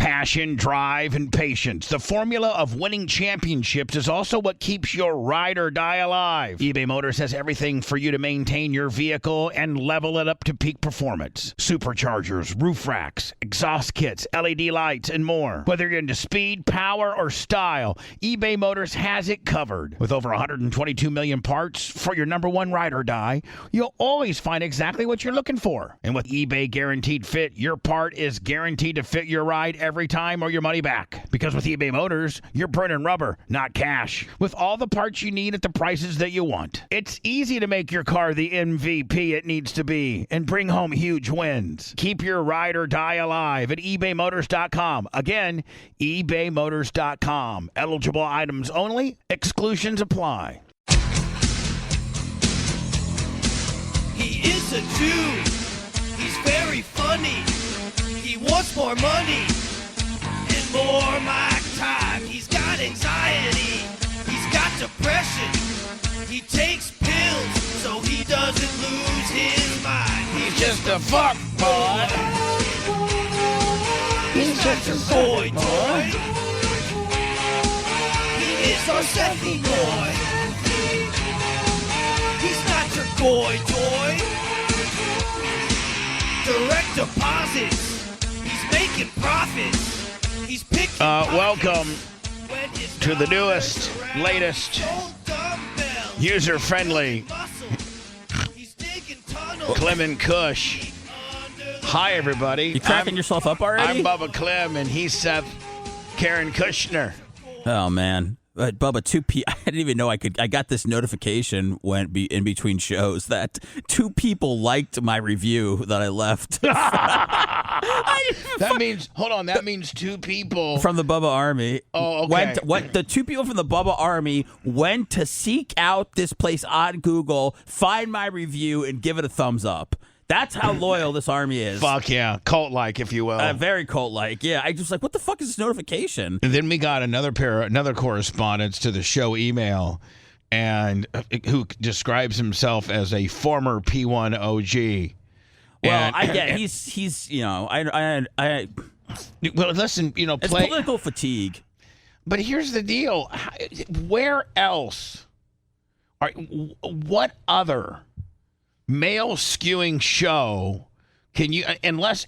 Passion, drive, and patience. The formula of winning championships is also what keeps your ride or die alive. eBay Motors has everything for you to maintain your vehicle and level it up to peak performance. Superchargers, roof racks, exhaust kits, LED lights, and more. Whether you're into speed, power, or style, eBay Motors has it covered. With over 122 million parts for your number one ride or die, you'll always find exactly what you're looking for. And with eBay Guaranteed Fit, your part is guaranteed to fit your ride every time or your money back. Because with eBay Motors, you're burning rubber, not cash. With all the parts you need at the prices that you want. It's easy to make your car the MVP it needs to be and bring home huge wins. Keep your ride or die alive at ebaymotors.com. Again, ebaymotors.com. Eligible items only. Exclusions apply. He is a Jew. He's very funny. He wants more money and more mic time. He's got anxiety. He's got depression. He takes pills so he doesn't lose his mind. He's just a fuck boy. He's not your boy toy. He is our Sethy boy. He's not your boy toy. Direct deposits. He's making profits. He's picking welcome to the newest, latest, user-friendly Clem and Kush. Hi, everybody. You cracking yourself up already? I'm Bubba Clem, and he's Seth Karen Kushner. Oh, man. Bubba, I didn't even know I got this notification when in between shows that 2 people liked my review that I left. That means 2 people from the Bubba Army. Oh, okay. The 2 people from the Bubba Army went to seek out this place on Google, find my review, and give it a thumbs up. That's how loyal this army is. Fuck yeah. Cult-like, if you will. Very cult-like. Yeah, I just like, what the fuck is this notification? And then we got another correspondence to the show email, and who describes himself as a former P1 OG. Well, I get he's I well, listen, it's political fatigue. But here's the deal: where else? What other male skewing show can you? Unless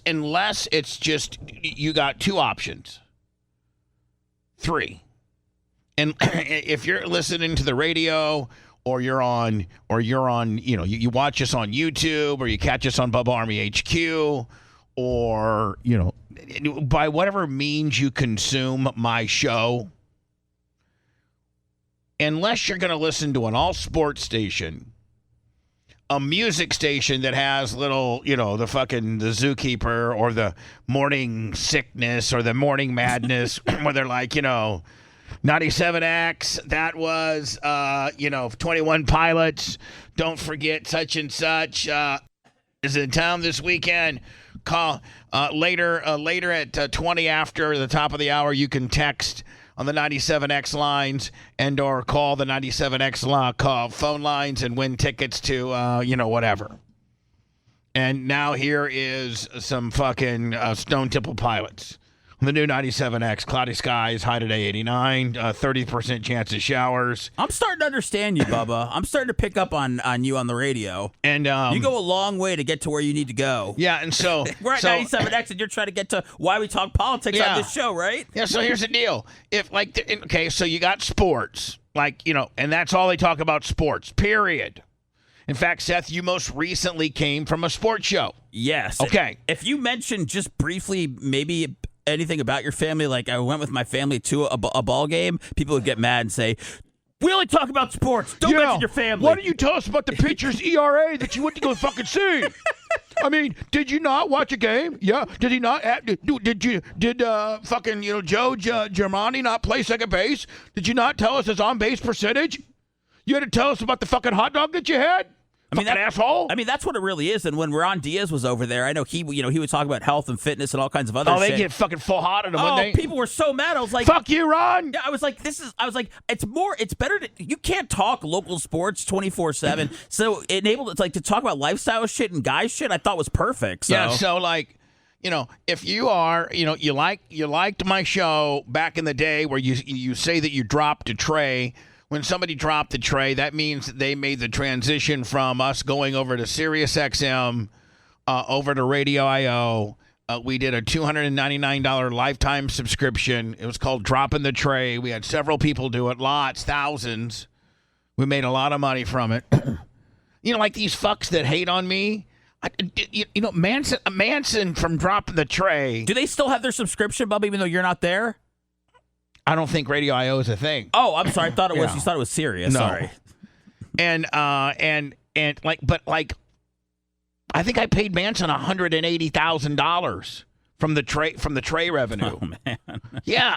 it's just you got 2 options, 3, and if you're listening to the radio. Or you're on, you watch us on YouTube, or you catch us on Bubba Army HQ, or, by whatever means you consume my show, unless you're going to listen to an all-sports station, a music station that has little, the Zookeeper, or the Morning Sickness, or the Morning Madness, where they're like, 97X, that was, 21 Pilots. Don't forget such and such is in town this weekend. Call later at 20 after the top of the hour. You can text on the 97X lines and or call the 97X phone lines and win tickets to, whatever. And now here is some fucking Stone Temple Pilots. The new 97X, cloudy skies, high today 89, 30% chance of showers. I'm starting to understand you, Bubba. I'm starting to pick up on you on the radio. And you go a long way to get to where you need to go. Yeah, and so we're at 97X, and you're trying to get to why we talk politics on this show, right? Yeah. So here's the deal: so you got sports, and that's all they talk about, sports. Period. In fact, Seth, you most recently came from a sports show. Yes. Okay. If you mentioned just briefly, maybe anything about your family, like I went with my family to a ball game, people would get mad and say, we only talk about sports. Don't mention your family. Why don't you tell us about the pitcher's ERA that you went to go fucking see? I mean, did you not watch a game? Yeah. Did he not? Did Joe Germani not play second base? Did you not tell us his on-base percentage? You had to tell us about the fucking hot dog that you had? Asshole. I mean, that's what it really is. And when Ron Diaz was over there, I know he would talk about health and fitness and all kinds of other shit. Oh, they get fucking full hot on him, wouldn't they? People were so mad. I was like, fuck you, Ron. Yeah, I was like, it's better you can't talk local sports 24/7. So to talk about lifestyle shit and guy shit, I thought was perfect. So. Yeah, so if you are, you liked my show back in the day where you say that you dropped a tray. When somebody dropped the tray, that means that they made the transition from us going over to Sirius XM, over to Radio IO. We did a $299 lifetime subscription. It was called Dropping the Tray. We had several people do it, lots, thousands. We made a lot of money from it. Like these fucks that hate on me. Manson from Dropping the Tray. Do they still have their subscription, Bubba, even though you're not there? I don't think Radio IO is a thing. Oh, I'm sorry. I thought it was. Yeah. You thought it was Sirius. No. Sorry. And I think I paid Manson $180,000 from the tray revenue. Oh man. Yeah,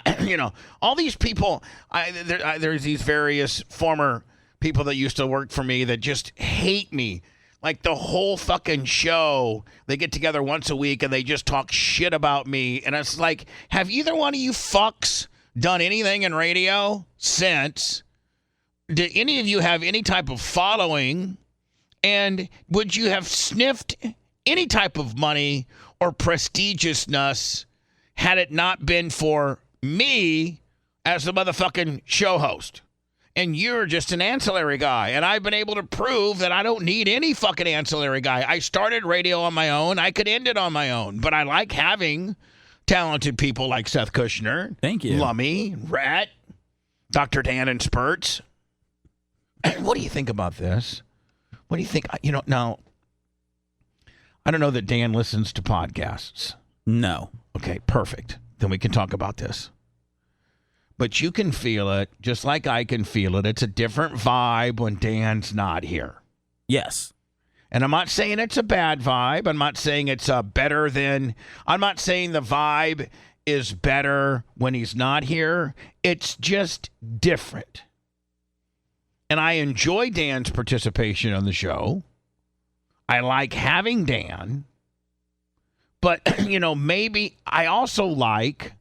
all these people. There's these various former people that used to work for me that just hate me. Like the whole fucking show, they get together once a week and they just talk shit about me. And it's like, have either one of you fucks done anything in radio since? Did any of you have any type of following? And would you have sniffed any type of money or prestigiousness had it not been for me as the motherfucking show host? And you're just an ancillary guy. And I've been able to prove that I don't need any fucking ancillary guy. I started radio on my own. I could end it on my own. But I like having talented people like Seth Kushner. Thank you. Lummy, Rat, Dr. Dan and Spurts. What do you think about this? What do you think? Now, I don't know that Dan listens to podcasts. No. Okay, perfect. Then we can talk about this. But you can feel it just like I can feel it. It's a different vibe when Dan's not here. Yes. And I'm not saying it's a bad vibe. I'm not saying it's better than. I'm not saying the vibe is better when he's not here. It's just different. And I enjoy Dan's participation on the show. I like having Dan. But, maybe I also like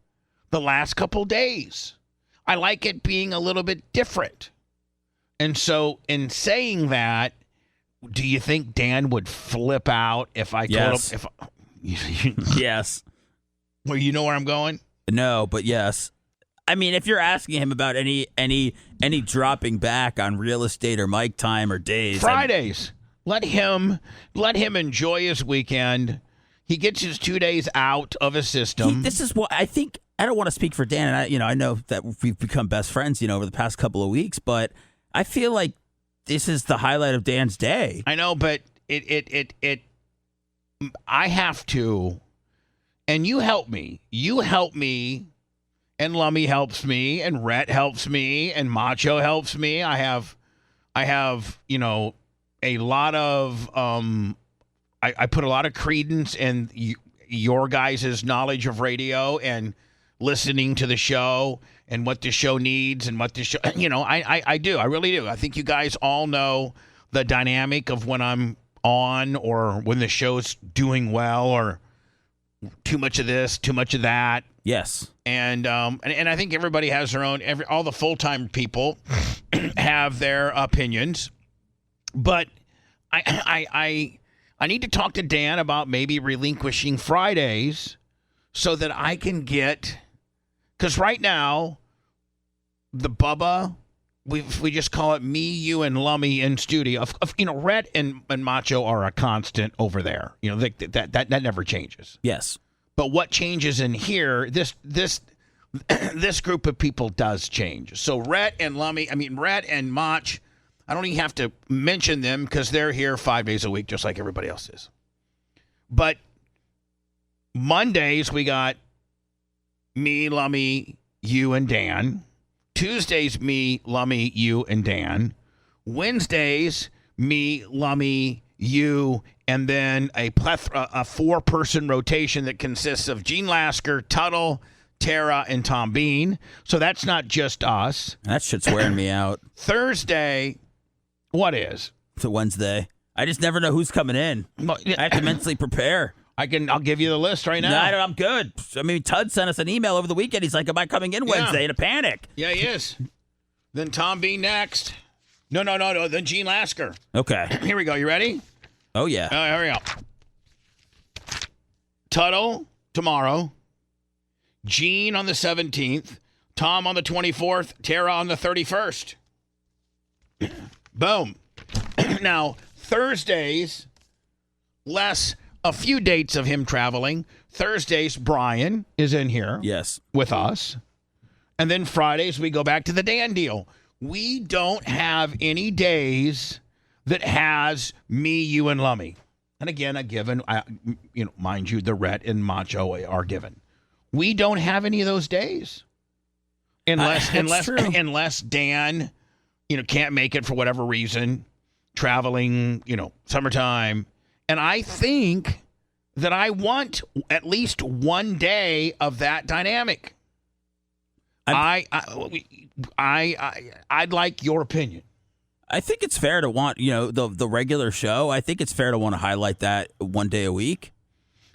the last couple days. I like it being a little bit different. And so in saying that, do you think Dan would flip out if I told him? Yes. Well, you know where I'm going? No, but yes. I mean, if you're asking him about any dropping back on real estate or mic time or days. Fridays. Let him enjoy his weekend. He gets his 2 days out of his system. This is what I think. I don't want to speak for Dan, and I know that we've become best friends, over the past couple of weeks, but I feel like this is the highlight of Dan's day. I know, but I have to, and you help me. You help me, and Lummy helps me, and Rhett helps me, and Macho helps me. I have, a lot of, I put a lot of credence in your guys' knowledge of radio and listening to the show and what the show needs and what the show, I do. I really do. I think you guys all know the dynamic of when I'm on or when the show's doing well or too much of this, too much of that. Yes. And I think everybody has their own, all the full-time people have their opinions. But I need to talk to Dan about maybe relinquishing Fridays so that I can get, because right now, the Bubba, we just call it me, you, and Lummy in studio. Rhett and Macho are a constant over there. That never changes. Yes. But what changes in here, this group of people does change. So Rhett and Mach, I don't even have to mention them because they're here 5 days a week, just like everybody else is. But Mondays, we got me, Lummy, you, and Dan. Tuesdays, me, Lummy, you, and Dan. Wednesdays, me, Lummy, you, and then a four-person rotation that consists of Gene Lasker, Tuttle, Tara, and Tom Bean. So that's not just us. That shit's wearing me out. Thursday, what is? It's a Wednesday. I just never know who's coming in. I have to mentally prepare. I'll give you the list right now. No, I'm good. I mean, Tud sent us an email over the weekend. He's like, am I coming in Wednesday? In a panic. Yeah, he is. Then Tom Bean next. No. Then Gene Lasker. Okay. Here we go. You ready? Oh, yeah. Hurry up. Tuttle, tomorrow, Gene on the 17th, Tom on the 24th, Tara on the 31st. Boom. Now, Thursdays, less a few dates of him traveling. Thursdays, Brian is in here with us. And then Fridays, we go back to the Dan deal. We don't have any days that has me, you, and Lummy. And again, mind you, the Rhett and Macho are given. We don't have any of those days. Unless Dan, can't make it for whatever reason, traveling, summertime. And I think that I want at least one day of that dynamic. I'd like your opinion. I think it's fair to want, the regular show. I think it's fair to want to highlight that one day a week.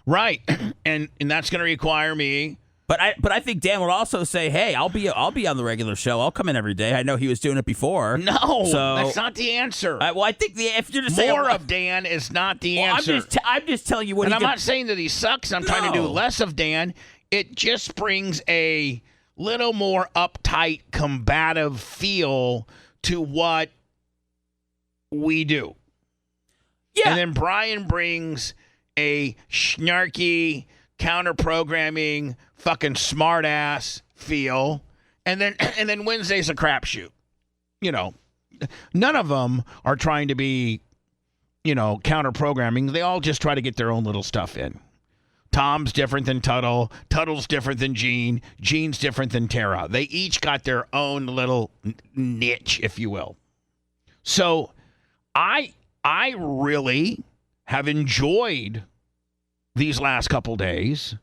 Right. And that's going to require me. But I think Dan would also say, "Hey, I'll be on the regular show. I'll come in every day." I know he was doing it before. No, that's not the answer. I think if you're just more of Dan is not the answer. I'm just telling you what. And I'm not saying that he sucks. I'm trying to do less of Dan. It just brings a little more uptight, combative feel to what we do. Yeah, and then Brian brings a snarky, counter-programming, fucking smart-ass feel, and then Wednesday's a crapshoot. None of them are trying to be, counter-programming. They all just try to get their own little stuff in. Tom's different than Tuttle. Tuttle's different than Gene. Gene's different than Tara. They each got their own little niche, if you will. So I really have enjoyed these last couple days.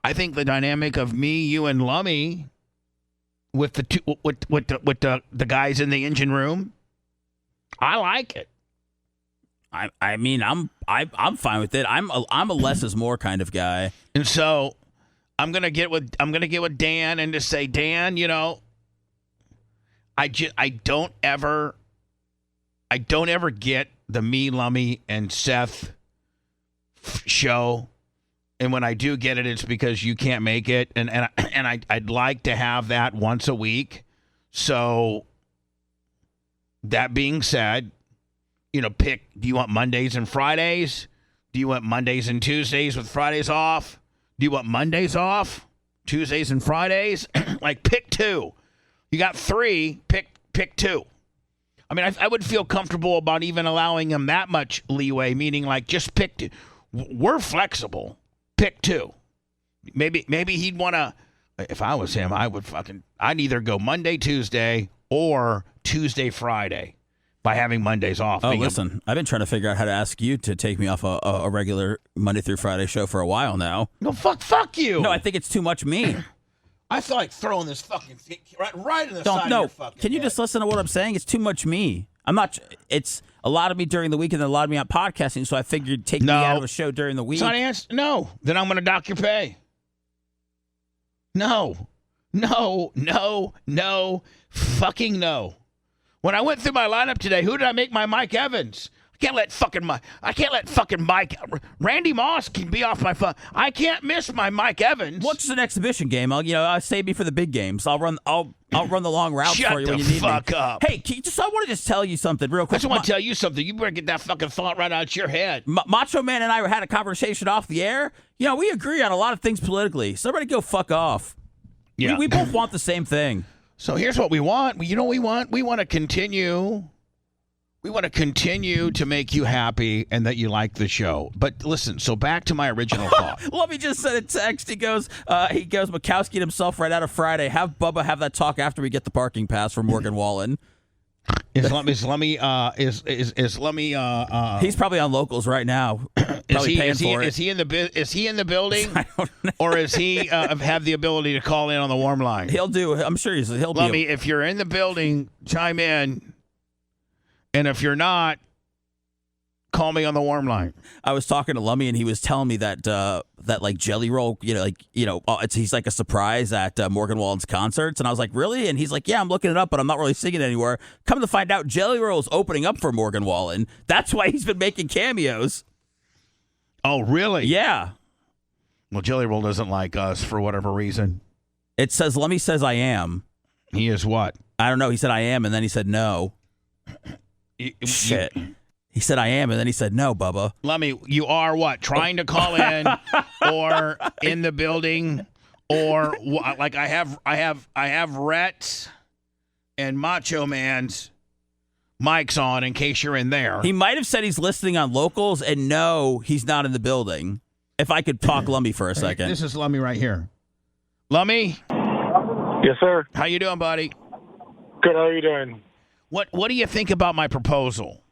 I think the dynamic of me, you, and Lummy with the guys in the engine room, I like it. I mean, I'm fine with it. I'm a less is more kind of guy. And so I'm gonna get with Dan and just say, Dan, I don't ever get the me, Lummy, and Seth show. And when I do get it, it's because you can't make it. And I'd like to have that once a week. So that being said, do you want Mondays and Fridays? Do you want Mondays and Tuesdays with Fridays off? Do you want Mondays off, Tuesdays and Fridays? Like, pick two. You got three, pick two. I mean, I would feel comfortable about even allowing him that much leeway, meaning like just pick two. We're flexible. Pick two. Maybe he'd want to, if I was him, I'd either go Monday, Tuesday, or Tuesday, Friday by having Mondays off. Oh, listen, I've been trying to figure out how to ask you to take me off a regular Monday through Friday show for a while now. No, fuck you. No, I think it's too much me. I feel like throwing this fucking thing right in the side of your fucking Can you head. just listen to what I'm saying? It's too much me. It's a lot of me during the week and then a lot of me out podcasting, so I figured take me out of a show during the week. No. Then I'm going to dock your pay. No. Fucking no. When I went through my lineup today, who did I make my Mike Evans? I can't let fucking Mike. Randy Moss can be off my phone. I can't miss my Mike Evans. What's just an exhibition game? I'll save me for the big games. I'll run the long routes for you when you need me. Shut the fuck up. Hey, I want to just tell you something real quick. I just want to tell you something. You better get that fucking thought right out your head. Macho Man and I had a conversation off the air. We agree on a lot of things politically. So everybody go fuck off. Yeah. We both want the same thing. So here's what we want. You know what we want? We want to continue. We want to continue to make you happy and that you like the show. But listen, so back to my original thought. Let me just send a text. He goes, Mikowski himself right out of Friday. Have Bubba have that talk after we get the parking pass from Morgan Wallen. Is Lummy He's probably on locals right now. Is he in the building? I don't know. Or is he have the ability to call in on the warm line? He'll do. I'm sure he'll be. Lummy, if you're in the building, chime in. And if you're not, call me on the warm line. I was talking to Lummy, and he was telling me that like Jelly Roll, he's like a surprise at Morgan Wallen's concerts, and I was like, really? And he's like, yeah, I'm looking it up, but I'm not really singing anywhere. Come to find out, Jelly Roll is opening up for Morgan Wallen. That's why he's been making cameos. Oh, really? Yeah. Well, Jelly Roll doesn't like us for whatever reason. It says, Lummy says I am. He is what? I don't know. He said I am, and then he said no. Shit. He said I am, and then he said no, Bubba. Lummy, you are what? Trying to call in or in the building or like I have Rhett and Macho Man's mics on in case you're in there. He might have said he's listening on locals, and no, he's not in the building. If I could talk Lummy for a second. This is Lummy right here. Lummy? Yes, sir. How you doing, buddy? Good. How are you doing? What do you think about my proposal?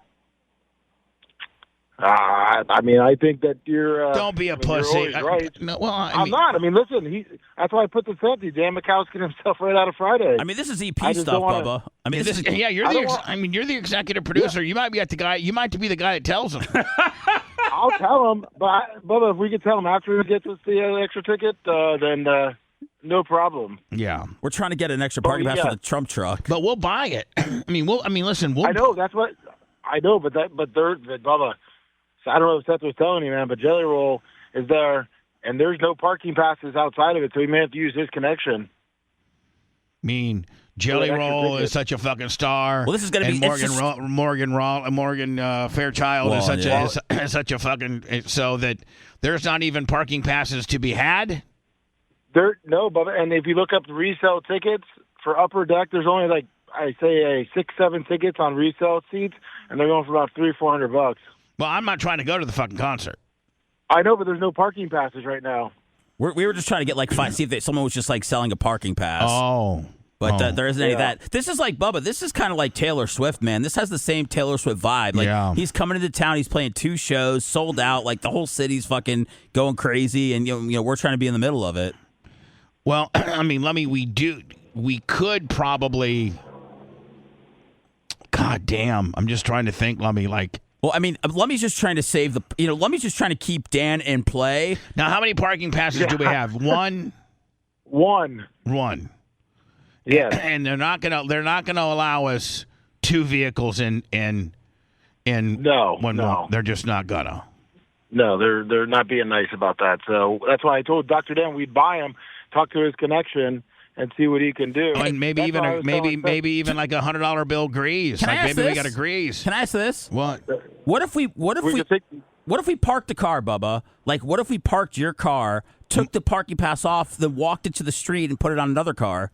I mean, I think that you're. Don't be a pussy. You're always right. No, well, I'm not. I mean, listen. That's why I put this empty. Dan Mikowski himself right out of Friday. I mean, this is EP I just stuff, don't wanna- Bubba. I mean, this is. Yeah, you're you're the executive producer. You might be the guy that tells him. I'll tell him, but Bubba, if we could tell him after he gets us the extra ticket, then no problem. Yeah, We're trying to get an extra parking pass for the Trump truck. but we'll buy it. Listen. I know that's what I know, but Bubba. So I don't know if Seth was telling you, man, but Jelly Roll is there, and there's no parking passes outside of it, so he may have to use his connection. Jelly Roll is such a fucking star. Well, this is going to be Morgan Fairchild is such a fucking so that there's not even parking passes to be had. No, Bubba, and if you look up the resale tickets for Upper Deck, there's only like I say 6-7 tickets on resale seats, and they're going for about $300-$400. Well, I'm not trying to go to the fucking concert. I know, but there's no parking passes right now. We were just trying to get see if someone was just like selling a parking pass. Oh. But there isn't any of that. This is like Bubba. This is kind of like Taylor Swift, man. This has the same Taylor Swift vibe. Like he's coming into town. He's playing 2 shows, sold out. Like the whole city's fucking going crazy, and you know we're trying to be in the middle of it. Well, I mean, we could probably. God damn! I'm just trying to think, Lummy. Like. Well, I mean, Lummy's just trying to save Lummy's just trying to keep Dan in play. Now, how many parking passes do we have? One. One. Yeah. And they're not gonna allow us 2 vehicles in. No. They're just not gonna. No, they're not being nice about that. So that's why I told Dr. Dan we'd buy him, talk to his connection, and see what he can do. And maybe even like $100 bill grease. Can I ask this? We got a grease. Can I ask this? What? What if we parked the car, Bubba? Like, what if we parked your car, took the parking pass off, then walked it to the street and put it on another car,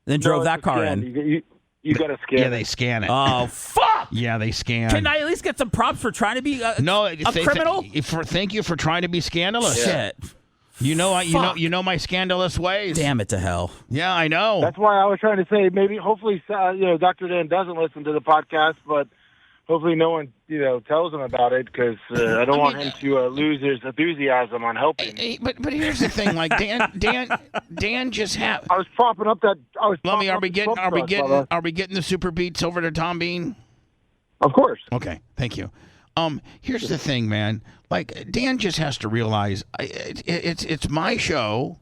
then drove that car in? You got to scan. Yeah, they scan it. Oh fuck! Yeah, they scan. Can I at least get some props for trying to be a criminal? Thank you for trying to be scandalous. Shit. You know my scandalous ways. Damn it to hell. Yeah, I know. That's why I was trying to say hopefully Dr. Dan doesn't listen to the podcast, but hopefully no one tells him about it because I don't want him to lose his enthusiasm on helping. But here's the thing, like Dan just had. I was propping up that. Lummy, are we getting the super beats over to Tom Bean? Of course. Okay, thank you. Here's the thing, man. Like Dan just has to realize it's my show,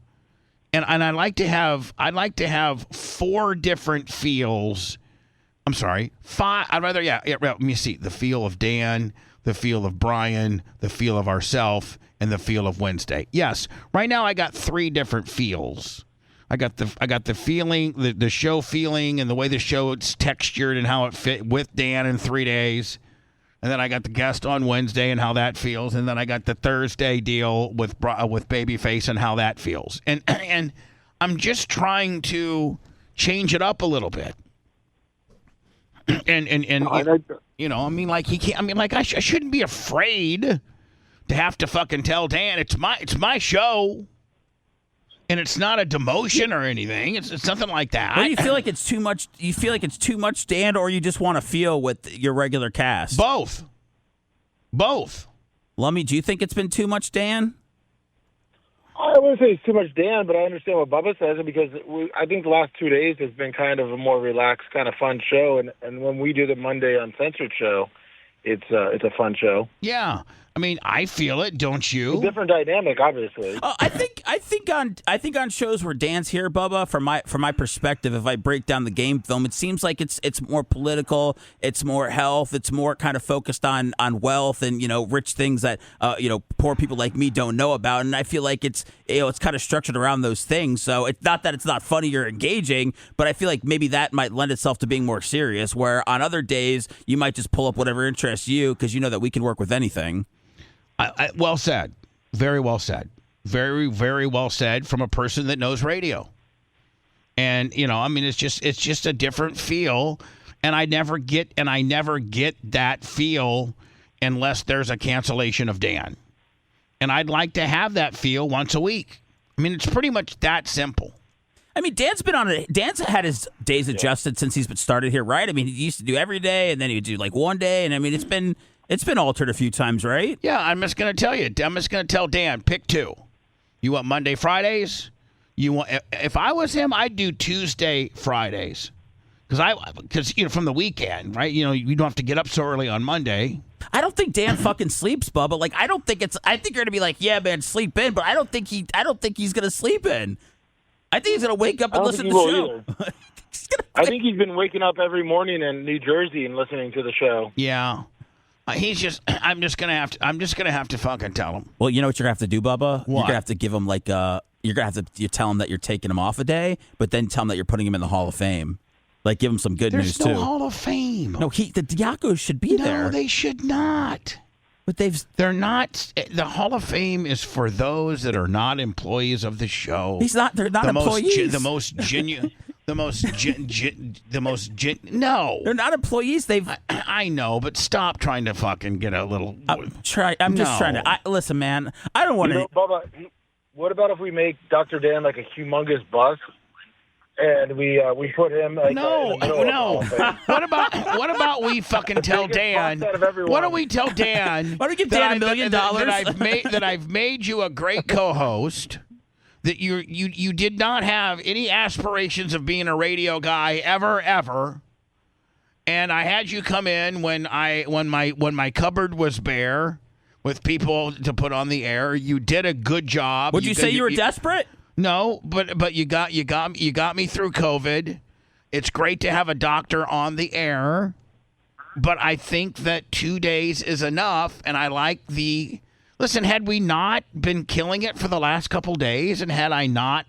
and I like to have 4 different feels. I'm sorry, 5. I'd rather let me see the feel of Dan, the feel of Brian, the feel of ourself, and the feel of Wednesday. Yes, right now I got 3 different feels. I got the feeling, the show feeling, and the way the show is textured and how it fit with Dan in 3 days. And then I got the guest on Wednesday and how that feels, and then I got the Thursday deal with Babyface and how that feels. And I'm just trying to change it up a little bit. And I mean, like he can't. I mean, like I shouldn't be afraid to have to fucking tell Dan it's my show. And it's not a demotion or anything. It's nothing like that. Well, you feel like it's too much. You feel like it's too much, Dan, or you just want to feel with your regular cast? Both. Lummy, do you think it's been too much, Dan? I wouldn't say it's too much, Dan, but I understand what Bubba says because I think the last 2 days has been kind of a more relaxed, kind of fun show. And when we do the Monday Uncensored show, it's a fun show. Yeah. I mean, I feel it, don't you? A different dynamic, obviously. I think on shows where Dan's here, Bubba, from my perspective, if I break down the game film, it seems like it's more political, it's more health, it's more kind of focused on wealth and rich things that poor people like me don't know about, and I feel like it's kind of structured around those things. So it's not that it's not funny or engaging, but I feel like maybe that might lend itself to being more serious. Where on other days you might just pull up whatever interests you because you know that we can work with anything. Well said. Very well said. Very, very well said from a person that knows radio. And, it's just a different feel. And I never get that feel unless there's a cancellation of Dan. And I'd like to have that feel once a week. I mean, it's pretty much that simple. I mean, Dan's had his days adjusted since he's been started here, right? I mean, he used to do every day, and then he would do like one day, and I mean, it's been altered a few times, right? Yeah, I'm just going to tell you. I'm just going to tell Dan, pick two. You want Monday, Fridays? If I was him, I'd do Tuesday, Fridays. Because from the weekend, right? You don't have to get up so early on Monday. I don't think Dan fucking sleeps, Bubba. Like, I think you're going to be like, yeah, man, sleep in, but I don't think he's going to sleep in. I think he's going to wake up and listen to the show. I think he's been waking up every morning in New Jersey and listening to the show. Yeah. I'm just gonna have to fucking tell him. Well, you know what you're gonna have to do, Bubba? What? You're gonna have to give him you tell him that you're taking him off a day, but then tell him that you're putting him in the Hall of Fame. Like, give him some good news too. There's no Hall of Fame. No, the Diacos should be there. No, they should not. But they're not. The Hall of Fame is for those that are not employees of the show. They're not employees. The most genuine. No, they're not employees. I know, but stop trying to fucking get a little. I'm just trying to. Listen, man. I don't want to. Bubba, what about if we make Dr. Dan like a humongous bus, and we put him like no. What about we fucking tell Dan? Why don't we tell Dan? Why don't we give Dan $1 million? That I've made you a great co-host. That you did not have any aspirations of being a radio guy ever, and I had you come in when my cupboard was bare with people to put on the air. You did a good job. Would you say you were desperate? No, but you got me through COVID. It's great to have a doctor on the air, but I think that 2 days is enough, and I like the. Listen, had we not been killing it for the last couple days, and had I not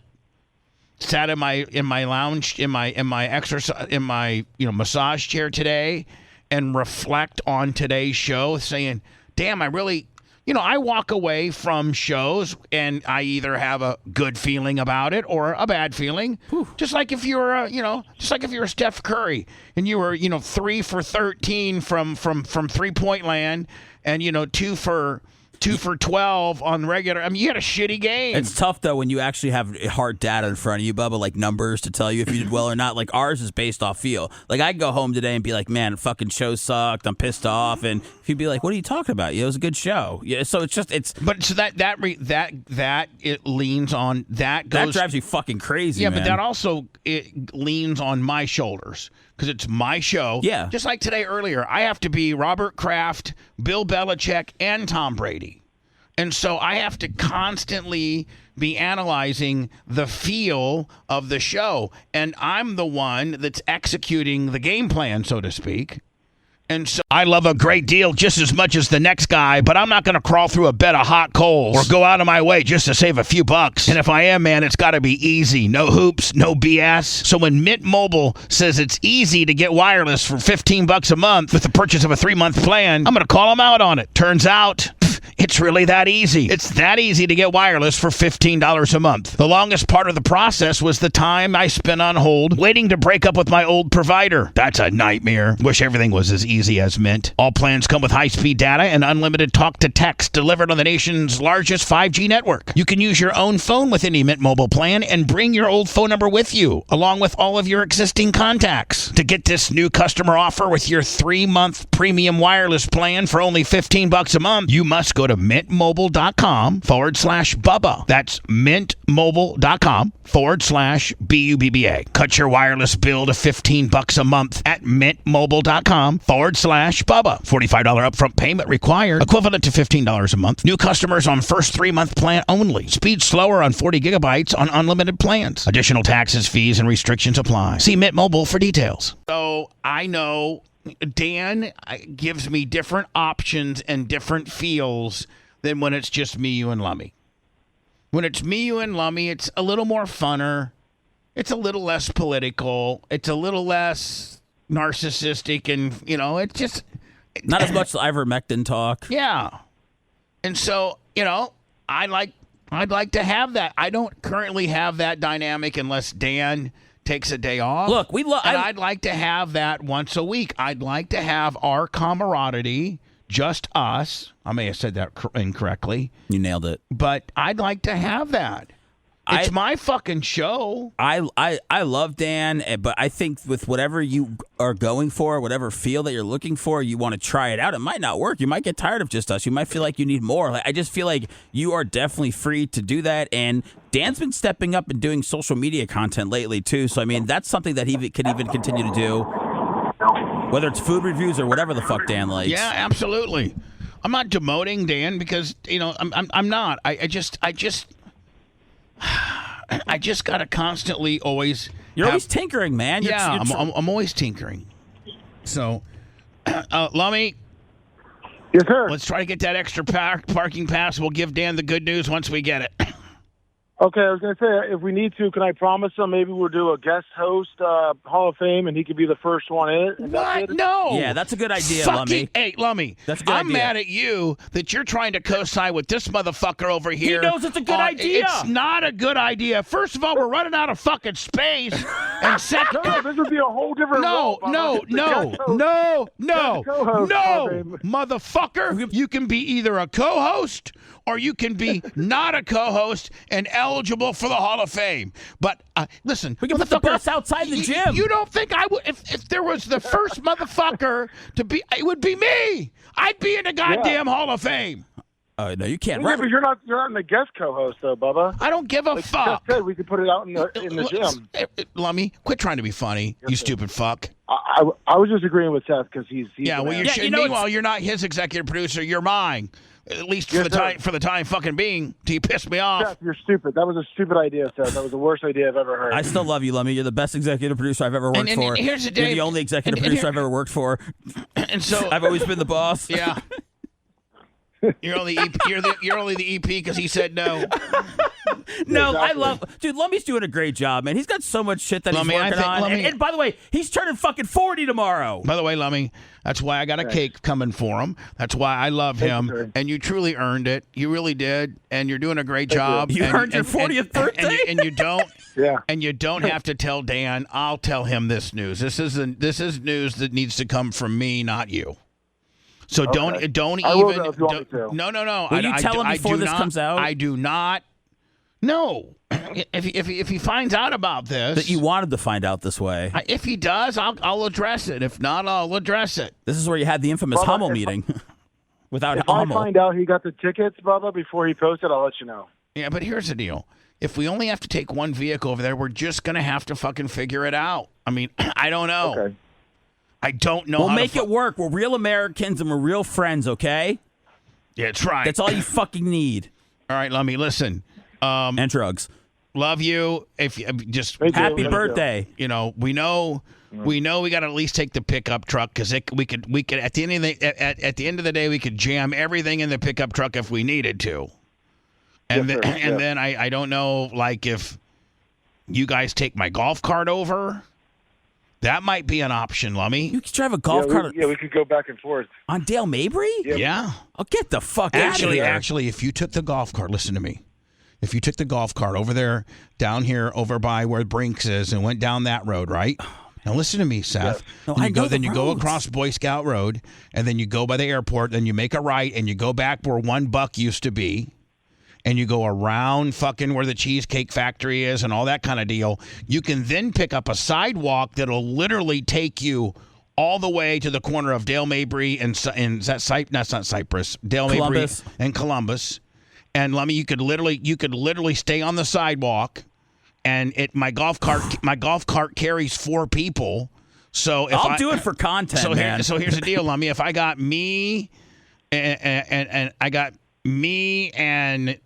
sat in my lounge in my massage chair today and reflect on today's show, saying, "Damn, I really." I walk away from shows and I either have a good feeling about it or a bad feeling. Whew. Just like if you're, Steph Curry and you were, 3 for 13 from 3-point land, and 2 for 12 on regular. I mean, you had a shitty game. It's tough, though, when you actually have hard data in front of you, Bubba, like numbers to tell you if you did well or not. Like, ours is based off feel. Like, I could go home today and be like, man, fucking show sucked. I'm pissed off. And if you'd be like, what are you talking about? It was a good show. Yeah, so it's just, it's. But so that it leans on, that goes. That drives you fucking crazy, yeah, man. But that also, it leans on my shoulders. Because it's my show. Yeah. Just like today earlier, I have to be Robert Kraft, Bill Belichick, and Tom Brady. And so I have to constantly be analyzing the feel of the show. And I'm the one that's executing the game plan, so to speak. And so I love a great deal just as much as the next guy, but I'm not going to crawl through a bed of hot coals or go out of my way just to save a few bucks. And if I am, man, it's got to be easy. No hoops, no BS. So when Mint Mobile says it's easy to get wireless for $15 a month with the purchase of a 3-month plan, I'm going to call them out on it. Turns out, it's really that easy. It's that easy to get wireless for $15 a month. The longest part of the process was the time I spent on hold waiting to break up with my old provider. That's a nightmare. Wish everything was as easy as Mint. All plans come with high-speed data and unlimited talk-to-text delivered on the nation's largest 5G network. You can use your own phone with any Mint Mobile plan and bring your old phone number with you, along with all of your existing contacts. To get this new customer offer with your 3-month premium wireless plan for only $15 a month, you must go to mintmobile.com/Bubba. That's mintmobile.com/BUBBA. Cut your wireless bill to $15 a month at mintmobile.com/Bubba. $45 upfront payment required, equivalent to $15 a month. New customers on first 3-month plan only. Speed slower on 40 gigabytes on unlimited plans. Additional taxes, fees, and restrictions apply. See Mint Mobile for details. So I know Dan gives me different options and different feels than when it's just me, you, and Lummy. When it's me, you, and Lummy, it's a little more funner. It's a little less political. It's a little less narcissistic, and it's just not as much ivermectin talk. Yeah, and so I'd like to have that. I don't currently have that dynamic unless Dan takes a day off. Look, I'd like to have that once a week. I'd like to have our camaraderie, just us. I may have said that incorrectly. You nailed it. But I'd like to have that. It's my fucking show. I love Dan, but I think with whatever you are going for, whatever feel that you're looking for, you want to try it out. It might not work. You might get tired of just us. You might feel like you need more. I just feel like you are definitely free to do that. And Dan's been stepping up and doing social media content lately, too. So, I mean, that's something that he could even continue to do, whether it's food reviews or whatever the fuck Dan likes. Yeah, absolutely. I'm not demoting Dan because, I'm not. I just gotta constantly always. You're always tinkering, man. I'm always tinkering. So, Lummy. Yes, sir. Let's try to get that extra parking pass. We'll give Dan the good news once we get it. Okay, I was going to say, if we need to, can I promise him maybe we'll do a guest host Hall of Fame and he could be the first one in it? What? No. Yeah, that's a good idea, Lummy. Hey, Lummy. That's a good I'm idea. mad at you that you're trying to co-sign with this motherfucker over here. He knows it's a good idea. It's not a good idea. First of all, we're running out of fucking space. And second, No, this would be a whole different role. No, motherfucker. You can be either a co-host or you can be not a co-host and eligible for the Hall of Fame. But listen, we can put the bus outside the gym. You don't think I would? If there was the first motherfucker to be, it would be me. I'd be in the goddamn Hall of Fame. No, you can't. Yeah, but you're not in the guest co-host though, Bubba. I don't give a fuck. Just said we could put it out in the gym. Lummy, quit trying to be funny, you stupid fuck. I was just agreeing with Seth because he's yeah. Well, meanwhile, you're not his executive producer. You're mine. At least for the time fucking being, till you piss me off. Seth, you're stupid. That was a stupid idea, Seth. That was the worst idea I've ever heard. I still love you, Lummy. You're the best executive producer I've ever worked for. Here's the deal. You're the only executive producer I've ever worked for. And so I've always been the boss. Yeah. You're only the EP because he said no. No, Exactly. Dude, Lummy's doing a great job, man. He's got so much shit that Lummy, he's working on. And by the way, he's turning fucking 40 tomorrow. By the way, Lummy, that's why I got a cake coming for him. That's why I love him. sir. And you truly earned it. You really did. And you're doing a great job. You earned your 40th birthday? And you don't. Yeah. And you don't have to tell Dan. I'll tell him this news. This is news that needs to come from me, not you. So don't I even. will know if you want me to. No. Will you tell him before this comes out? I do not. No. If he finds out about this, That you wanted to find out this way. if he does, I'll address it. If not, I'll address it. This is where you had the infamous Bubba, Hummel if- meeting. Without If I Hummel. find out he got the tickets, Bubba, before he posted, I'll let you know. Yeah, but here's the deal. If we only have to take one vehicle over there, we're just going to have to fucking figure it out. I mean, I don't know. Okay. I don't know We'll how make it work. We're real Americans and we're real friends, okay? Yeah, that's right. That's all you fucking need. All right, Lummy, listen. And drugs. Love you. If you just Thank you. Happy Yeah. birthday. we know we got to at least take the pickup truck because we could at the end of the day we could jam everything in the pickup truck if we needed to. And Yes, sir. Yeah. then I don't know, like, if you guys take my golf cart over, that might be an option, Lummy. You could drive a golf cart we could go back and forth. on Dale Mabry? Yeah. Oh, get the fuck out of here. Actually, if you took the golf cart, listen to me. If you took the golf cart over there, down here, over by where Brinks is, and went down that road, right? Now listen to me, Seth. No, Then I you know go, then the you go roads. across Boy Scout Road, and then you go by the airport. Then you make a right, and you go back where One Buck used to be, and you go around fucking where the Cheesecake Factory is, and all that kind of deal. You can then pick up a sidewalk that'll literally take you all the way to the corner of Dale Mabry and is that that's not Cypress. Dale Columbus. Mabry and Columbus. And Lummy, you could literally stay on the sidewalk, and my golf cart carries 4 people. So if I'll do it for content, man. So here's the deal, Lummy. If I got me and I got me and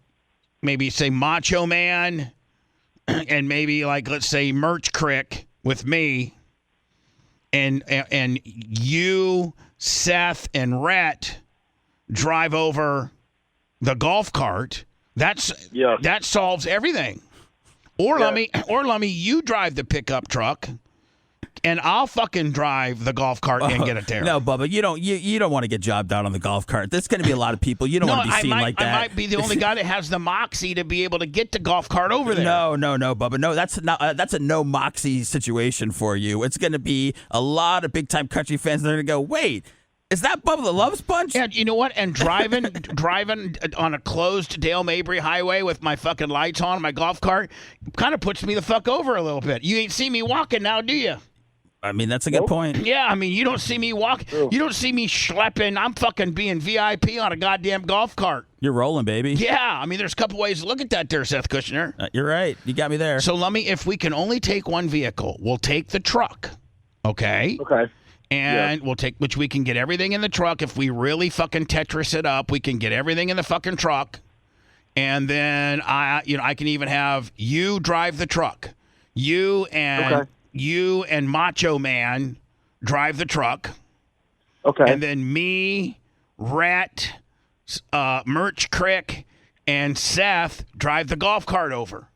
maybe say Macho Man and maybe like let's say Merch Crick with me and you, Seth, and Rhett drive over the golf cart, that solves everything. Or Lummy, you drive the pickup truck, and I'll fucking drive the golf cart and get it there. No, Bubba, you don't want to get jobbed out on the golf cart. There's going to be a lot of people. You don't want to be seen like that. I might be the only guy that has the moxie to be able to get the golf cart over there. No, Bubba. No, that's a no moxie situation for you. It's going to be a lot of big time country fans that are going to go, wait. Is that Bubba the Love Sponge? Yeah, you know what? And driving on a closed Dale Mabry highway with my fucking lights on, my golf cart, kind of puts me the fuck over a little bit. You ain't see me walking now, do you? I mean, that's a good point. Yeah, I mean, you don't see me walk. You don't see me schlepping. I'm fucking being VIP on a goddamn golf cart. You're rolling, baby. Yeah, I mean, there's a couple ways to look at that there, Seth Kushner. You're right. You got me there. So, Lummy, if we can only take one vehicle, we'll take the truck, okay? Okay. And we'll take, which we can get everything in the truck. If we really fucking Tetris it up, we can get everything in the fucking truck. And then I can even have you drive the truck. You and Macho Man drive the truck. Okay. And then me, Rhett, Merch Crick, and Seth drive the golf cart over.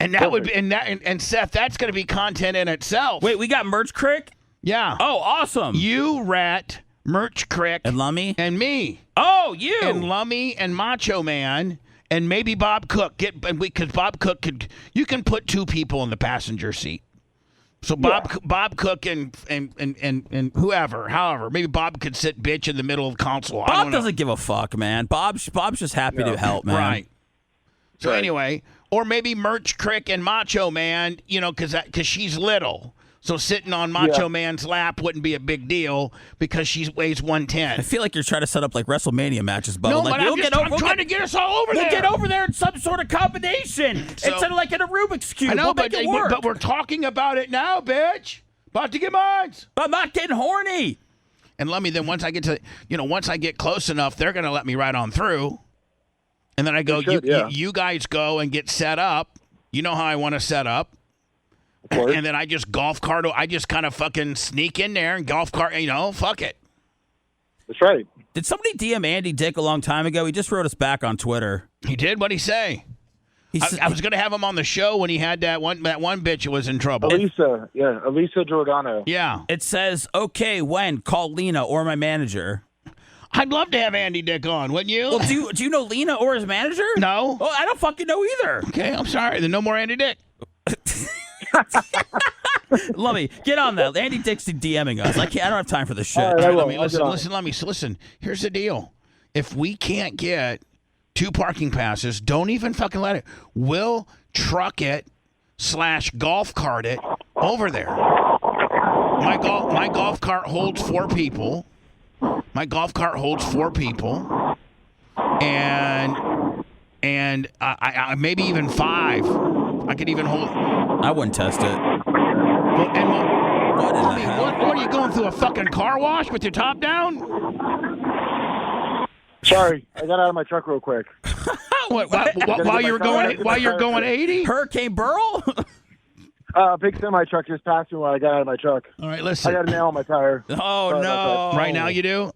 And that would be and Seth, that's going to be content in itself. Wait, we got Merch Crick? Yeah. Oh, awesome. You, Rat, Merch Crick, and Lummy, and me. Oh, you and Lummy and Macho Man, and maybe Bob Cook. Because Bob Cook you can put 2 people in the passenger seat. So Bob Cook and whoever, however, maybe Bob could sit bitch in the middle of the console. Bob doesn't give a fuck, man. Bob's just happy to help, man. Right. So anyway, or maybe Merch Crick and Macho Man, because she's little. So sitting on Macho Man's lap wouldn't be a big deal because she weighs 110. I feel like you're trying to set up like WrestleMania matches, Bubba. No, like, but I'm trying to get us all over there. We'll get over there in some sort of combination instead of like in a Rubik's Cube. I know, we'll make it work. But we're talking about it now, bitch. About to get mine. I'm not getting horny. And let me then once I get close enough, they're going to let me right on through. And then I go, you guys go and get set up. You know how I want to set up. And then I just kind of fucking sneak in there and golf cart, fuck it. That's right. Did somebody DM Andy Dick a long time ago? He just wrote us back on Twitter. He did? What'd he say? I was going to have him on the show when he had that one bitch who was in trouble. Elisa Giordano. Yeah. It says, okay, when? Call Lena or my manager. I'd love to have Andy Dick on, wouldn't you? Well, do you know Lena or his manager? No. Well, I don't fucking know either. Okay, I'm sorry. Then no more Andy Dick. Lummy, get on that. Andy Dick's DMing us. I don't have time for this shit. Listen. Here's the deal. If we can't get 2 parking passes, don't even fucking let it. We'll truck it / golf cart it over there. My golf cart holds 4 people. And I maybe even 5. I could even hold. I wouldn't test it. What are you going through, a fucking car wash with your top down? Sorry, I got out of my truck real quick. While you're going 80? Hurricane Burl? Big semi truck just passed me while I got out of my truck. All right, listen. I got a nail on my tire. Oh, no. Right now you do?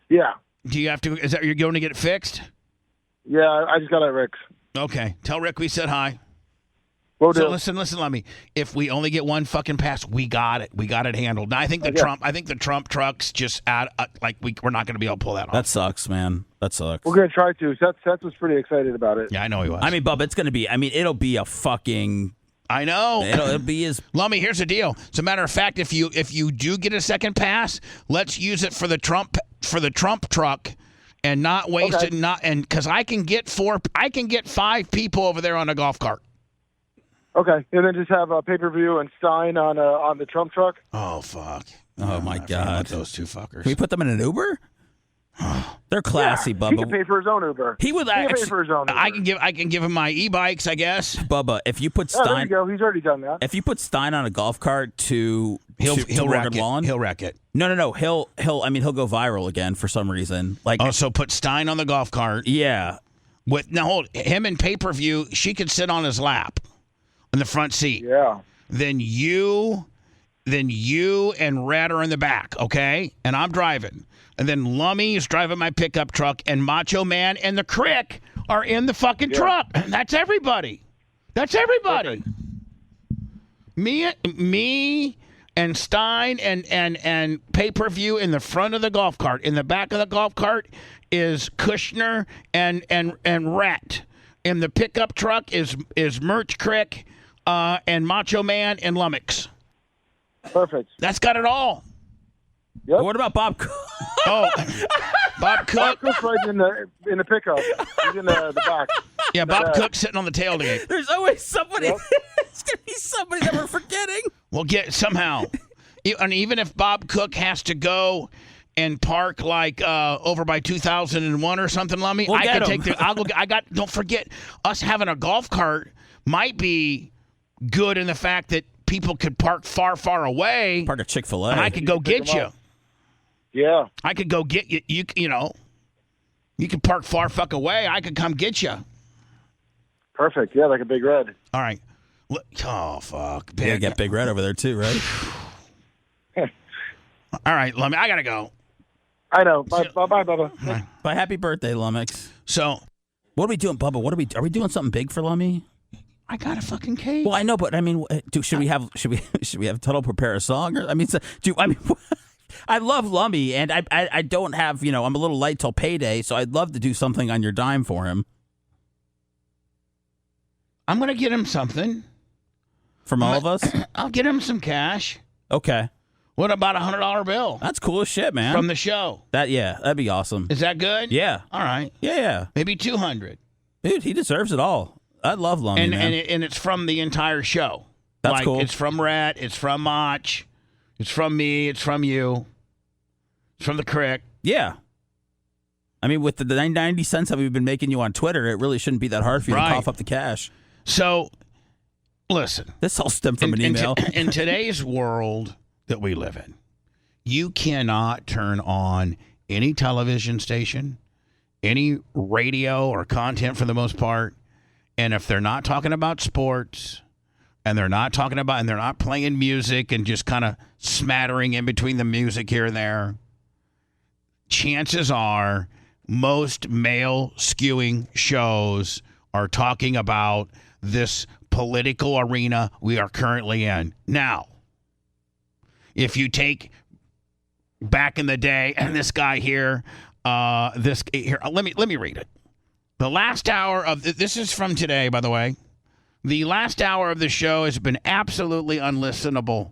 Yeah. Do you have to? Is that you're going to get it fixed? Yeah, I just got it at Rick's. Okay. Tell Rick we said hi. Will So do. listen, Lummy. If we only get 1 fucking pass, we got it. We got it handled. Now I think the Trump trucks just we're not going to be able to pull that off. That sucks, man. That sucks. We're going to try to. Seth was pretty excited about it. Yeah, I know he was. I mean, Bubba, it's going to be. I mean, it'll be a fucking. I know. It'll be as. Lummy, here's the deal. As a matter of fact, if you do get a second pass, let's use it for the Trump truck. And not waste it, because I can get 5 people over there on a golf cart. Okay, and then just have a pay-per-view and Stein on the Trump truck. Oh, fuck. Oh, my I forgot God. about those two fuckers. Can we put them in an Uber? They're classy, He Bubba. can pay for his own Uber. He would can pay actually, for his own Uber. I can give him my e-bikes, I guess. Bubba, if you put Oh, there you Stein, go. He's already done that. if you put Stein on a golf cart to He'll wreck Morgan it. Wallen, He'll wreck it. no, he'll go viral again for some reason. Like, Oh, so put Stein on the golf cart. yeah, Now hold him in pay-per-view. She could sit on his lap in the front seat. Yeah. Then you and Red are in the back, okay? And I'm driving. And then Lummy is driving my pickup truck, and Macho Man and the Crick are in the fucking truck. That's everybody. That's everybody. Perfect. Me and Stein and pay-per-view in the front of the golf cart. In the back of the golf cart is Kushner and Rat. In the pickup truck is Merch Crick and Macho Man and Lummox. Perfect. That's got it all. Yep. What about Bob? Oh, Bob Cook. Cook's right in the pickup. He's in the back. Yeah, Bob Cook sitting on the tailgate. There's always somebody. Yep. There's gonna be somebody that we're forgetting. We'll get somehow. And even if Bob Cook has to go and park like over by 2001 or something, Lummy, We'll I get can him. take the. I'll go. Don't forget, us having a golf cart might be good in the fact that people could park far, far away. Park a Chick-fil-A. And I could go get them you. up. Yeah. I could go get you. You know, you could park far fuck away. I could come get you. Perfect. Yeah, like a big red. All right. Oh fuck. You gotta get Big Red over there too, right? All right, Lummy. I gotta go. I know. Bye, Bubba. But happy birthday, Lummox. So What are we doing, Bubba? Are we doing something big for Lummy? I got a fucking cake. Well, I know, but I mean, should we have Tuttle prepare a song? Or I love Lummy, and I don't have, I'm a little light till payday, so I'd love to do something on your dime for him. I'm gonna get him something. From all of us? I'll get him some cash. Okay. What about $100 bill That's cool as shit, man. from the show? That'd be awesome. Is that good? Yeah. All right. Yeah. Maybe 200. Dude, he deserves it all. I love Lummy, And man. and it's from the entire show. That's like, cool. It's from Rat. It's from Mach. It's from me. It's from you. It's from the Crick. Yeah. I mean, with the 90 cents that we've been making you on Twitter, it really shouldn't be that hard for you Right. to cough up the cash. So, listen. This all stemmed from an email. In today's world that we live in, you cannot turn on any television station, any radio or content for the most part, and if they're not talking about sports and they're not playing music and just kind of smattering in between the music here and there, chances are most male skewing shows are talking about this political arena we are currently in. Now, if you take back in the day, and this guy here, let me read it. The last hour of this is from today, by the way. The last hour of the show has been absolutely unlistenable.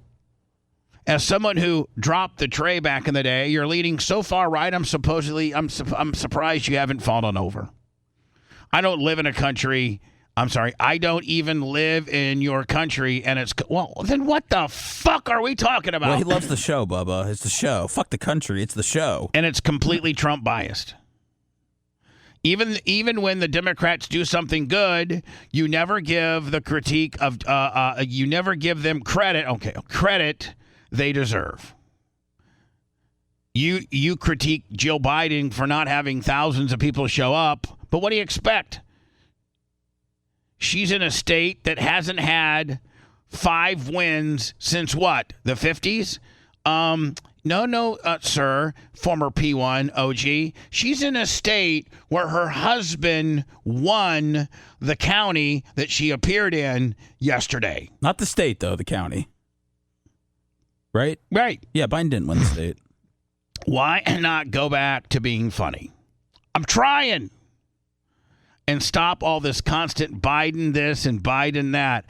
As someone who dropped the tray back in the day, you're leading so far right. I'm surprised you haven't fallen over. I don't live in a country. I'm sorry. I don't even live in your country, and then what the fuck are we talking about? Well, he loves the show, Bubba. It's the show. Fuck the country. It's the show. And it's completely Trump biased. Even when the Democrats do something good, you never give the critique of you never give them credit they deserve. You critique Jill Biden for not having thousands of people show up, but what do you expect? She's in a state that hasn't had 5 wins since what? The 50s? No, sir, former P1 OG. She's in a state where her husband won the county that she appeared in yesterday. Not the state, though, the county. Right? Right. Yeah, Biden didn't win the state. Why not go back to being funny? I'm trying. And stop all this constant Biden this and Biden that.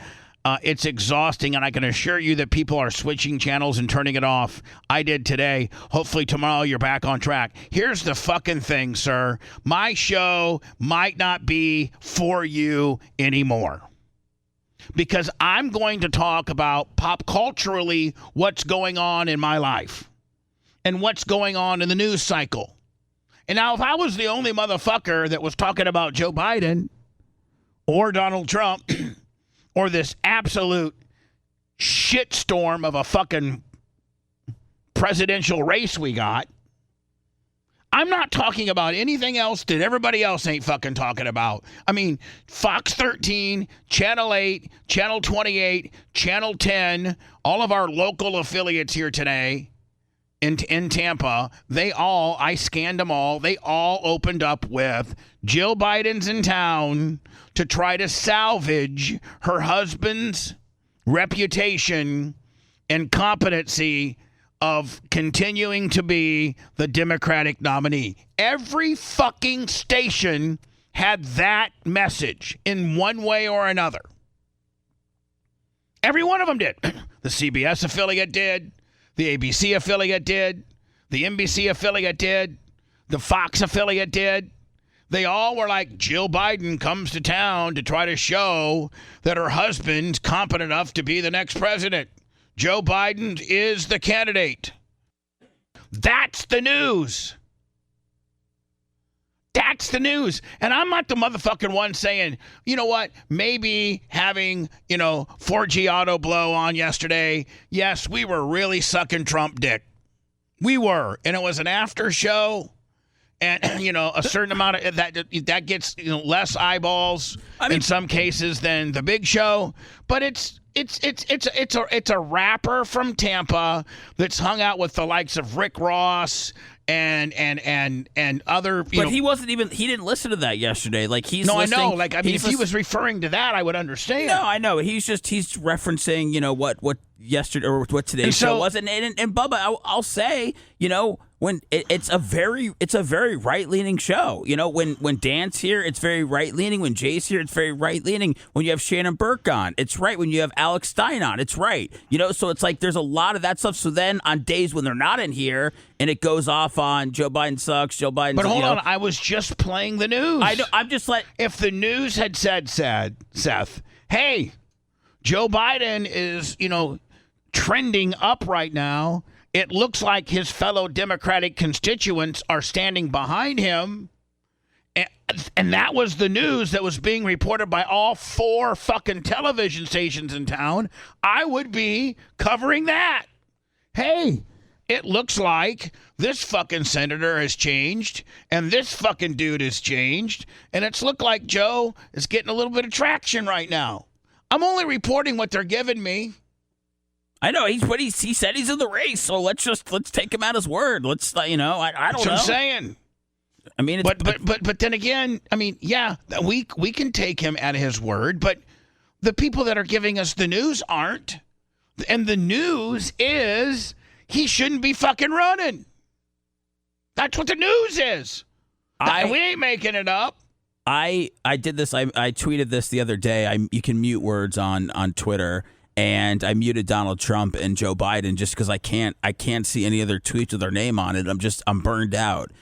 It's exhausting, and I can assure you that people are switching channels and turning it off. I did today. Hopefully tomorrow you're back on track. Here's the fucking thing, sir. My show might not be for you anymore. because I'm going to talk about pop culturally what's going on in my life and what's going on in the news cycle. And now if I was the only motherfucker that was talking about Joe Biden or Donald Trump or this absolute shitstorm of a fucking presidential race we got, I'm not talking about anything else that everybody else ain't fucking talking about. I mean, Fox 13, Channel 8, Channel 28, Channel 10, all of our local affiliates here today in Tampa, I scanned them all. They all opened up with Jill Biden's in town to try to salvage her husband's reputation and competency of continuing to be the Democratic nominee. Every fucking station had that message in one way or another. Every one of them did. The CBS affiliate did. The ABC affiliate did. The NBC affiliate did. The Fox affiliate did. They all were like, Jill Biden comes to town to try to show that her husband's competent enough to be the next president. Joe Biden is the candidate. That's the news. That's the news. And I'm not the motherfucking one saying, you know what, maybe having, 4G auto blow on yesterday, yes, we were really sucking Trump dick. We were. And it was an after show. And, a certain amount of that gets, less eyeballs in some cases than the big show. But it's a rapper from Tampa that's hung out with the likes of Rick Ross and other. But he didn't listen to that yesterday. Like he's no, listening, I know. Like if he was referring to that, I would understand. No, I know. He's referencing what yesterday or what today's show was, and Bubba, I'll say, when it's a very right leaning show. When Dan's here, it's very right leaning. When Jay's here, it's very right leaning. When you have Shannon Burke on, it's right. When you have Alex Stein on, it's right. So it's like there's a lot of that stuff. So then on days when they're not in here and it goes off on Joe Biden sucks, Joe Biden. But hold on, I was just playing the news. I know. I'm just like, if the news had said, Seth, hey, Joe Biden is trending up right now. It looks like his fellow Democratic constituents are standing behind him. And that was the news that was being reported by all 4 fucking television stations in town. I would be covering that. Hey, it looks like this fucking senator has changed and this fucking dude has changed. And it's looked like Joe is getting a little bit of traction right now. I'm only reporting what they're giving me. I know he said he's in the race, so let's take him at his word. Let's I don't know. That's what I'm saying. I mean, but then again, I mean, yeah, we can take him at his word, but the people that are giving us the news aren't, and the news is he shouldn't be fucking running. That's what the news is. We ain't making it up. I did this. I tweeted this the other day. You can mute words on Twitter. And I muted Donald Trump and Joe Biden just because I can't see any other tweets with their name on it. I'm burned out.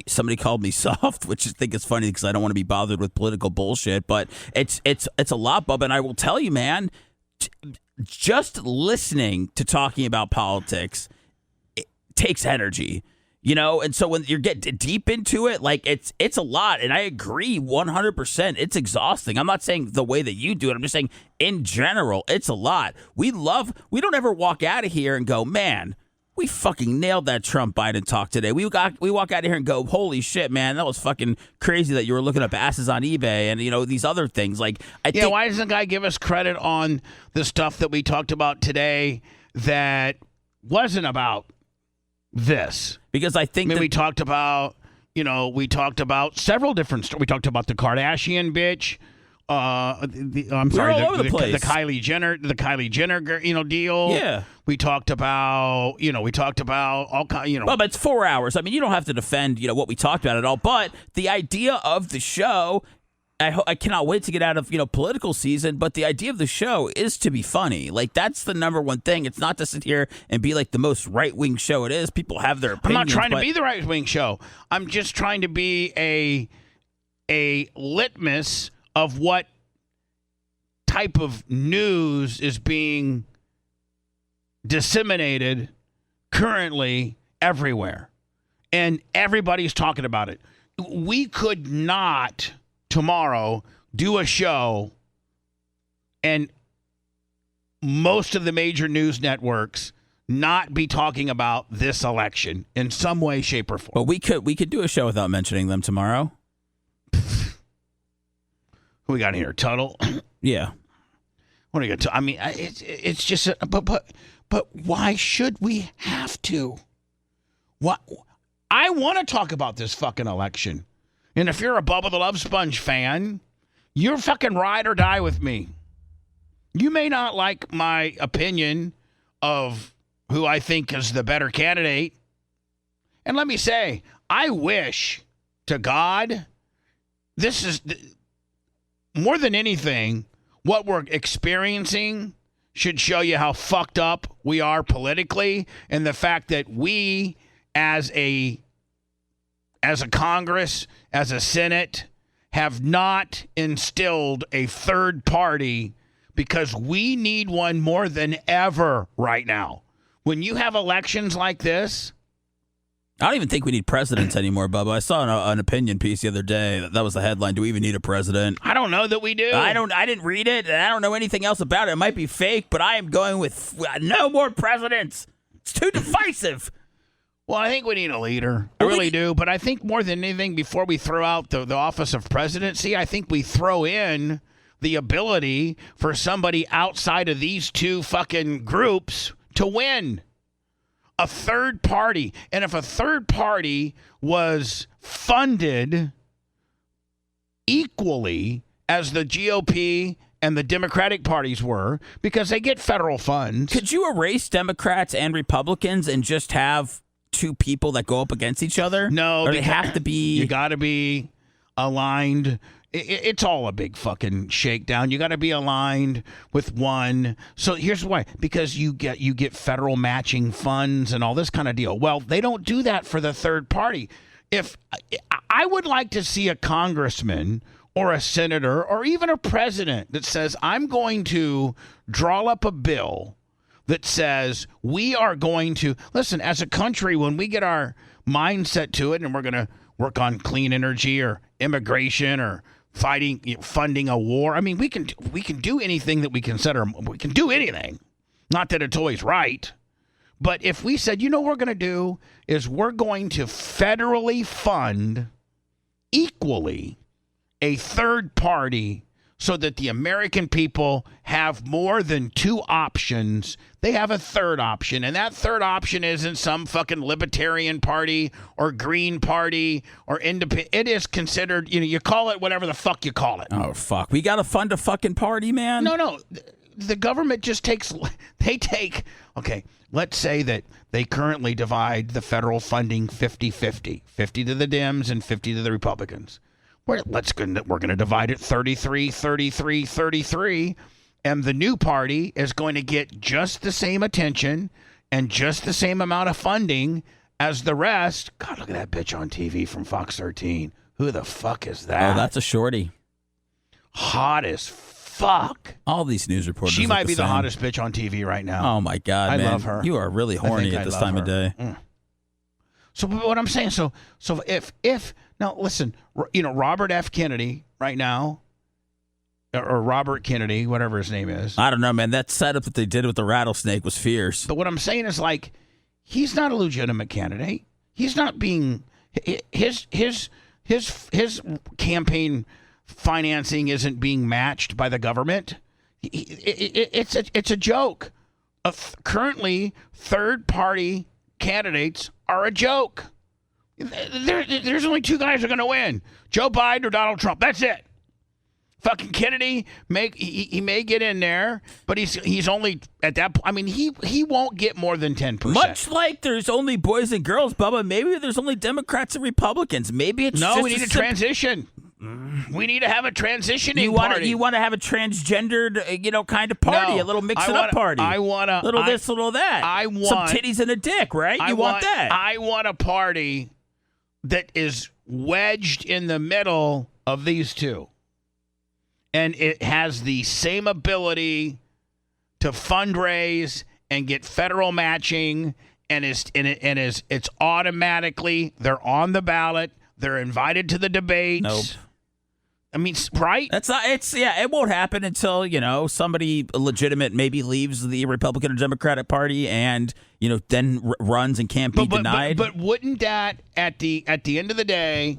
Somebody called me soft, which I think is funny because I don't want to be bothered with political bullshit. But it's a lot, Bubba. And I will tell you, man, just listening to talking about politics, it takes energy. And so when you get deep into it, like it's a lot. And I agree 100%. It's exhausting. I'm not saying the way that you do it. I'm just saying in general, it's a lot. We don't ever walk out of here and go, man, we fucking nailed that Trump Biden talk today. We walk out of here and go, holy shit, man, that was fucking crazy that you were looking up asses on eBay and, these other things. Like, why doesn't the guy give us credit on the stuff that we talked about today that wasn't about this? Because I think we talked about, several different stories. We talked about the Kardashian bitch. I'm sorry, all over the place. The Kylie Jenner, deal. Yeah. We talked about, all kinds, Well, but it's 4 hours. I mean, you don't have to defend, what we talked about at all. But the idea of the show, I cannot wait to get out of, political season, but the idea of the show is to be funny. Like, that's the number one thing. It's not to sit here and be like the most right-wing show it is. People have their opinions. I'm not trying to be the right-wing show. I'm just trying to be a litmus of what type of news is being disseminated currently everywhere, and everybody's talking about it. We could not tomorrow do a show and most of the major news networks not be talking about this election in some way, shape, or form. But we could do a show without mentioning them tomorrow. Who we got here? Tuttle? Yeah. What do you got? I mean, it's just, but why should we have to? What? I want to talk about this fucking election. And if you're a Bubba the Love Sponge fan, you're fucking ride or die with me. You may not like my opinion of who I think is the better candidate. And let me say, I wish to God, this is more than anything, what we're experiencing should show you how fucked up we are politically, and the fact that we as a Congress, as a Senate, have not instilled a third party, because we need one more than ever right now. When you have elections like this, I don't even think we need presidents anymore, Bubba. I saw an opinion piece the other day. That was the headline. Do we even need a president? I don't know that we do. I didn't read it, and I don't know anything else about it. It might be fake, but I am going with no more presidents. It's too divisive. Well, I think we need a leader. I really do. But I think more than anything, before we throw out the office of presidency, I think we throw in the ability for somebody outside of these two fucking groups to win. A third party. And if a third party was funded equally as the GOP and the Democratic parties were, because they get federal funds. Could you erase Democrats and Republicans and just have two people that go up against each other? No. Or they have to be... You got to be aligned. It's all a big fucking shakedown. You got to be aligned with one. So here's why. Because you get federal matching funds and all this kind of deal. Well, they don't do that for the third party. If I would like to see a congressman or a senator or even a president that says, I'm going to draw up a bill that says we are going to, listen, as a country, when we get our mindset to it and we're going to work on clean energy or immigration or funding a war. I mean, we can do anything that we consider. We can do anything. Not that it's always right. But if we said, what we're going to do is we're going to federally fund equally a third party so that the American people have more than two options. They have a third option, and that third option isn't some fucking libertarian party or green party or independent. It is considered, you call it whatever the fuck you call it. Oh, fuck. We got to fund a fucking party, man? No. The government just okay, let's say that they currently divide the federal funding 50-50. 50 to the Dems and 50 to the Republicans. We're going to divide it 33, and the new party is going to get just the same attention and just the same amount of funding as the rest. God, look at that bitch on TV from Fox 13. Who the fuck is that? Oh, that's a shorty. Hot as fuck. All these news reporters. She might be the hottest bitch on TV right now. Oh, my God, man. I love her. You are really horny at this time of day. So what I'm saying, so if now listen, Robert F. Kennedy right now, or Robert Kennedy, whatever his name is. I don't know, man. That setup that they did with the rattlesnake was fierce. But what I'm saying is, like, he's not a legitimate candidate. He's not being his campaign financing isn't being matched by the government. It's a joke. Currently, third party candidates are a joke. There's only two guys who are going to win: Joe Biden or Donald Trump. That's it. Fucking Kennedy he may get in there, but he's only at that point. I mean, he won't get more than 10%. Much like there's only boys and girls, Bubba. Maybe there's only Democrats and Republicans. Maybe it's no. Just We need a transition. We need to have a transitioning party. You want to have a transgendered, kind of party, No, a little mix-it-up party. I want a little this, little that. Some titties and a dick, right? You want that? I want a party that is wedged in the middle of these two. and it has the same ability to fundraise and get federal matching, and it's automatically, they're on the ballot, they're invited to the debates. Nope. I mean, right? That's not. It won't happen until somebody legitimate maybe leaves the Republican or Democratic Party and then runs and can't be denied. But wouldn't that at the end of the day,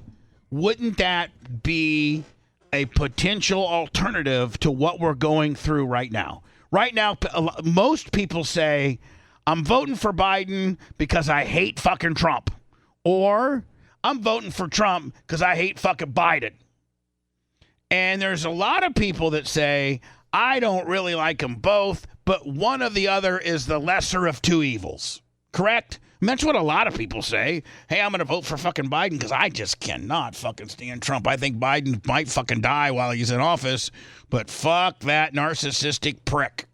wouldn't that be a potential alternative to what we're going through right now? Right now, most people say, I'm voting for Biden because I hate fucking Trump, or I'm voting for Trump because I hate fucking Biden. And there's a lot of people that say, I don't really like them both, but one or the other is the lesser of two evils. Correct? And that's what a lot of people say. Hey, I'm going to vote for fucking Biden because I just cannot fucking stand Trump. I think Biden might fucking die while he's in office, but fuck that narcissistic prick,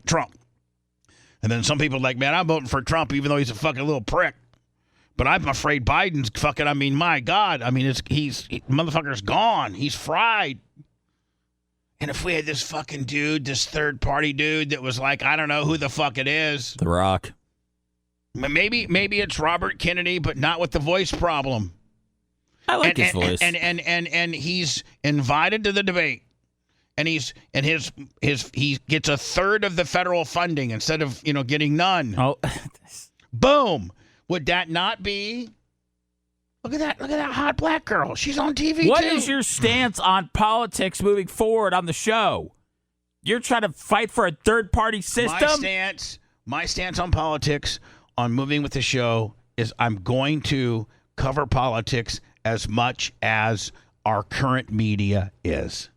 Trump. And then some people are like, man, I'm voting for Trump even though he's a fucking little prick. But I'm afraid Biden's fucking, my God. Motherfucker's gone. He's fried. And if we had this fucking dude, this third-party dude that was like, I don't know who the fuck it is. The Rock. Maybe it's Robert Kennedy, but not with the voice problem. I like his voice. And he's invited to the debate. And he gets a third of the federal funding instead of, getting none. Oh. Boom. Would that not be? Look at that hot black girl. She's on TV What too. is your stance on politics moving forward on the show? You're trying to fight for a third-party system? My stance on politics, on moving with the show, is I'm going to cover politics as much as our current media is,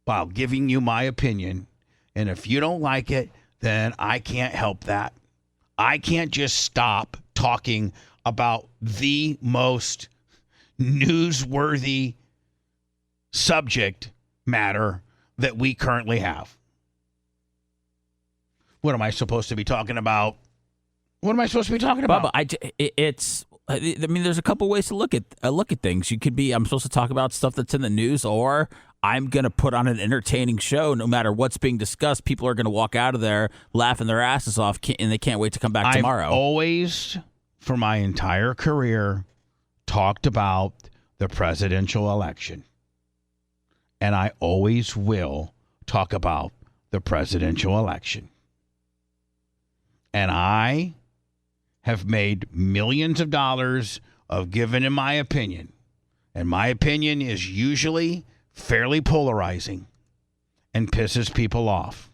while giving you my opinion. And if you don't like it, then I can't help that. I can't just stop talking about the most newsworthy subject matter that we currently have. What am I supposed to be talking about? Bubba, there's a couple ways to look at things. You could be, I'm supposed to talk about stuff that's in the news, or I'm going to put on an entertaining show. No matter what's being discussed, people are going to walk out of there laughing their asses off, and they can't wait to come back tomorrow. I've always, for my entire career, talked about the presidential election. And I always will talk about the presidential election. And I have made millions of dollars of giving in my opinion. And my opinion is usually fairly polarizing and pisses people off.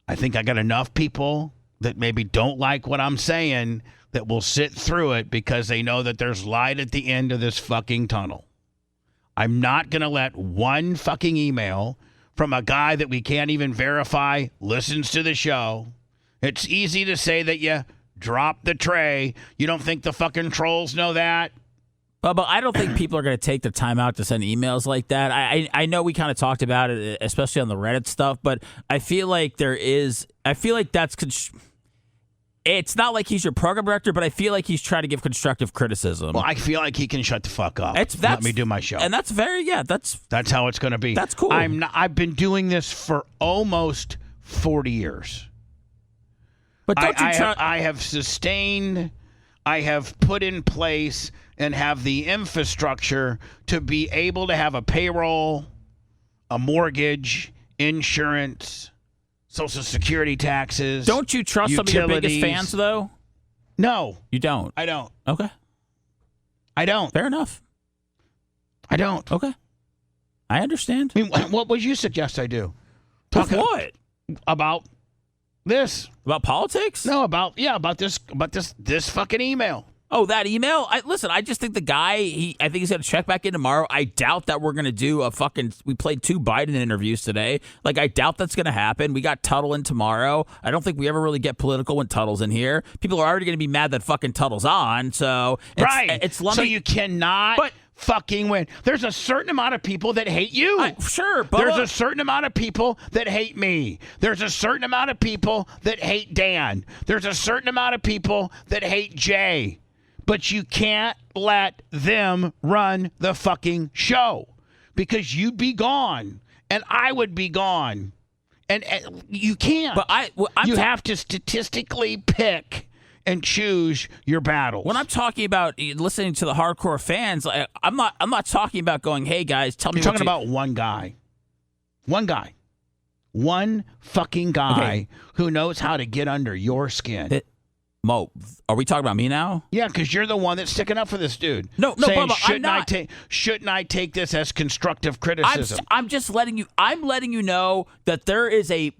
I think I got enough people that maybe don't like what I'm saying that will sit through it because they know that there's light at the end of this fucking tunnel. I'm not going to let one fucking email from a guy that we can't even verify listens to the show. It's easy to say that you dropped the tray. You don't think the fucking trolls know that? Bubba, I don't think people are going to take the time out to send emails like that. I know we kind of talked about it, especially on the Reddit stuff, but I feel like that's... It's not like he's your program director, but I feel like he's trying to give constructive criticism. Well, I feel like he can shut the fuck up. Let me do my show. And that's that's how it's going to be. That's cool. I've been doing this for almost 40 years. But don't you try... I have sustained, I have put in place, and have the infrastructure to be able to have a payroll, a mortgage, insurance, Social Security taxes. Don't you trust utilities. Some of your biggest fans, though? No. You don't? I don't. Okay. I don't. Fair enough. I don't. Okay. I understand. I mean, what would you suggest I do? Talk what? About this. About politics? No, about this fucking email. Oh, that email? I just think the guy, I think he's going to check back in tomorrow. I doubt that we're going to do we played 2 Biden interviews today. I doubt that's going to happen. We got Tuttle in tomorrow. I don't think we ever really get political when Tuttle's in here. People are already going to be mad that fucking Tuttle's on, so it's lumpy. So you cannot fucking win. There's a certain amount of people that hate you. Sure, but there's a certain amount of people that hate me. There's a certain amount of people that hate Dan. There's a certain amount of people that hate Jay. But you can't let them run the fucking show because you'd be gone and I would be gone. And you can't. But you have to statistically pick and choose your battles. When I'm talking about listening to the hardcore fans, I'm not talking about going, hey guys, tell me. I'm talking about one guy. One fucking guy who knows how to get under your skin. Mo, are we talking about me now? Yeah, because you're the one that's sticking up for this dude. No, saying, Bubba, I'm not. Shouldn't I take this as constructive criticism? I'm just letting you. I'm letting you know that there's a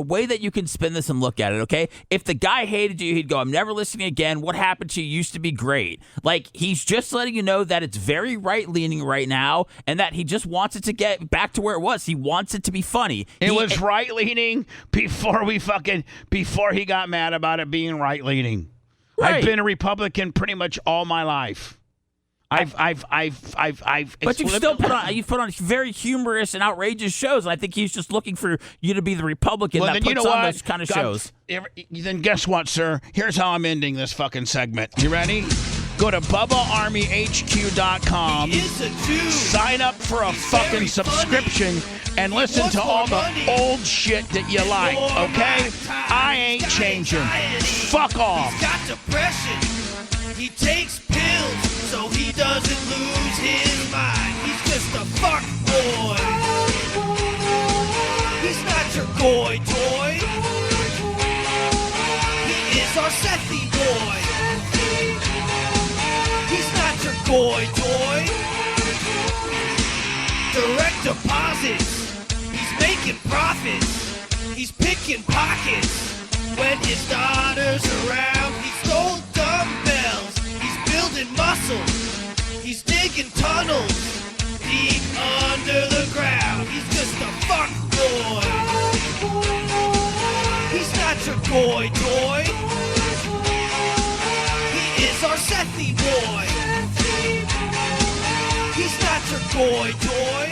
way that you can spin this and look at it. Okay, if the guy hated you, he'd go, "I'm never listening again. What happened to you used to be great." Like, he's just letting you know that it's very right leaning right now, and that he just wants it to get back to where it was. He wants it to be funny. It was right leaning before he got mad about it being right leaning. Right. I've been a Republican pretty much all my life. I've. But you've put on very humorous and outrageous shows, and I think he's just looking for you to be the Republican that puts on those kind of shows. Then guess what, sir? Here's how I'm ending this fucking segment. You ready? Go to BubbaArmyHQ.com. Sign up for a fucking subscription and listen to all the old shit that you like, okay? I ain't changing. Fuck off. He's got depression. He takes pills so he doesn't lose his mind. He's just a fuck boy. He's not your goy toy. He is our Sethy boy. He's not your goy toy. Direct deposits. He's making profits. He's picking pockets. When his daughter's around, he stole dumbbells. He's building muscle. He's digging tunnels deep under the ground. He's just a fuck boy. He's not your goy toy. He is our Sethy boy. He's not your goy toy.